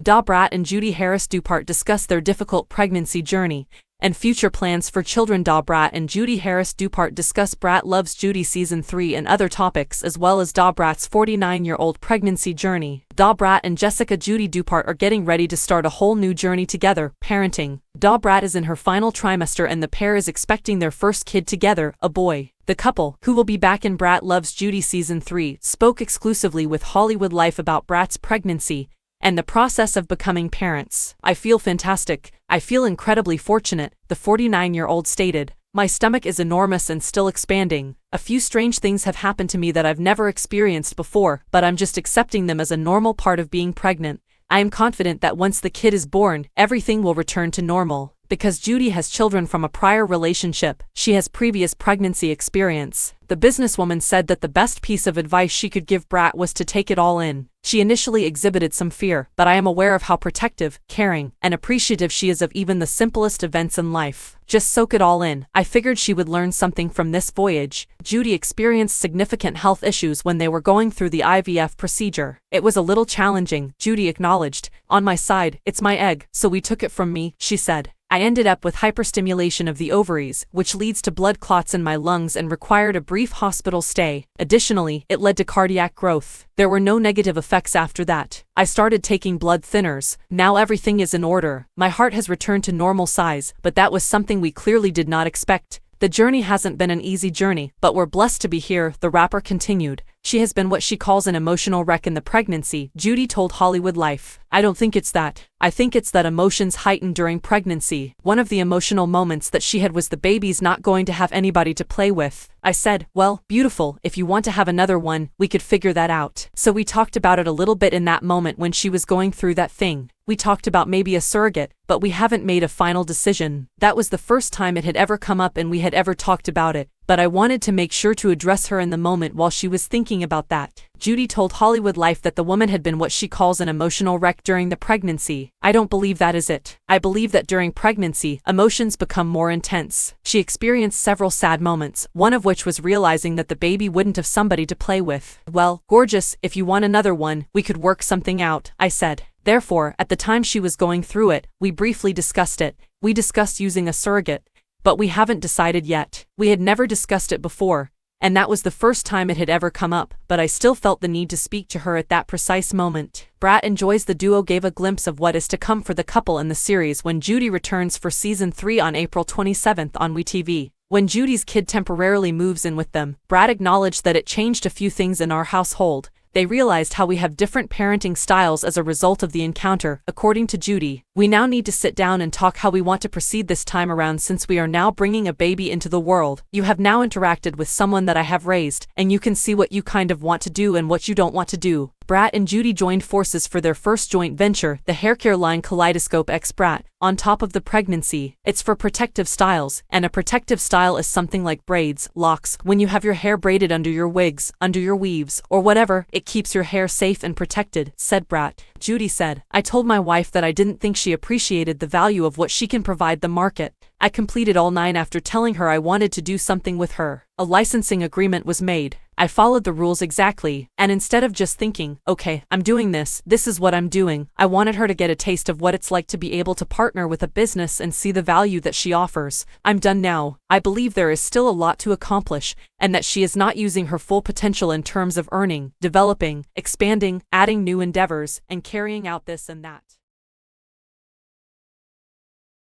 Brat and Judy Harris-Dupart discuss their difficult pregnancy journey and future plans for children. Brat and Judy Harris-Dupart discuss Brat Loves Judy Season 3 and other topics, as well as Brat's 49-year-old pregnancy journey. Brat and Jessica Judy Dupart are getting ready to start a whole new journey together, parenting. Brat is in her final trimester and the pair is expecting their first kid together, a boy. The couple, who will be back in Brat Loves Judy Season 3, spoke exclusively with Hollywood Life about Brat's pregnancy and the process of becoming parents. "I feel fantastic. I feel incredibly fortunate," the 49-year-old stated. "My stomach is enormous and still expanding. A few strange things have happened to me that I've never experienced before, but I'm just accepting them as a normal part of being pregnant. I am confident that once the kid is born, everything will return to normal." Because Judy has children from a prior relationship, she has previous pregnancy experience. The businesswoman said that the best piece of advice she could give Brat was to take it all in. "She initially exhibited some fear, but I am aware of how protective, caring, and appreciative she is of even the simplest events in life. Just soak it all in. I figured she would learn something from this voyage." Judy experienced significant health issues when they were going through the IVF procedure. "It was a little challenging," Judy acknowledged. "On my side, it's my egg, so we took it from me," she said. "I ended up with hyperstimulation of the ovaries, which leads to blood clots in my lungs and required a brief hospital stay. Additionally, it led to cardiac growth. There were no negative effects after that. I started taking blood thinners. Now everything is in order. My heart has returned to normal size, but that was something we clearly did not expect. The journey hasn't been an easy journey, but we're blessed to be here," the rapper continued. "She has been what she calls an emotional wreck in the pregnancy," Judy told Hollywood Life. "I don't think it's that. I think it's that emotions heighten during pregnancy. One of the emotional moments that she had was the baby's not going to have anybody to play with. I said, well, beautiful, if you want to have another one, we could figure that out. So we talked about it a little bit in that moment when she was going through that thing. We talked about maybe a surrogate, but we haven't made a final decision. That was the first time it had ever come up and we had ever talked about it, but I wanted to make sure to address her in the moment while she was thinking about that." Judy told Hollywood Life that the woman had been what she calls an emotional wreck during the pregnancy. "I don't believe that is it. I believe that during pregnancy, emotions become more intense. She experienced several sad moments, one of which was realizing that the baby wouldn't have somebody to play with. Well, gorgeous, if you want another one, we could work something out," I said. Therefore, at the time she was going through it, we briefly discussed it. We discussed using a surrogate, but we haven't decided yet. We had never discussed it before, and that was the first time it had ever come up, but I still felt the need to speak to her at that precise moment. Brat enjoys the duo gave a glimpse of what is to come for the couple in the series when Judy returns for Season 3 on April 27 on WeTV. When Judy's kid temporarily moves in with them, Brat acknowledged that it changed a few things in our household. They realized how we have different parenting styles as a result of the encounter, according to Judy. "We now need to sit down and talk how we want to proceed this time around since we are now bringing a baby into the world. You have now interacted with someone that I have raised, and you can see what you kind of want to do and what you don't want to do." Brat and Judy joined forces for their first joint venture, the haircare line Kaleidoscope X Brat, on top of the pregnancy. It's for protective styles, and a protective style is something like braids, locks, when you have your hair braided under your wigs, under your weaves, or whatever, it keeps your hair safe and protected, said Brat. Judy said, "I told my wife that I didn't think she appreciated the value of what she can provide the market. I completed all 9 after telling her I wanted to do something with her. A licensing agreement was made. I followed the rules exactly, and instead of just thinking, okay, I'm doing this is what I'm doing, I wanted her to get a taste of what it's like to be able to partner with a business and see the value that she offers. I'm done now. I believe there is still a lot to accomplish, and that she is not using her full potential in terms of earning, developing, expanding, adding new endeavors, and carrying out this and that."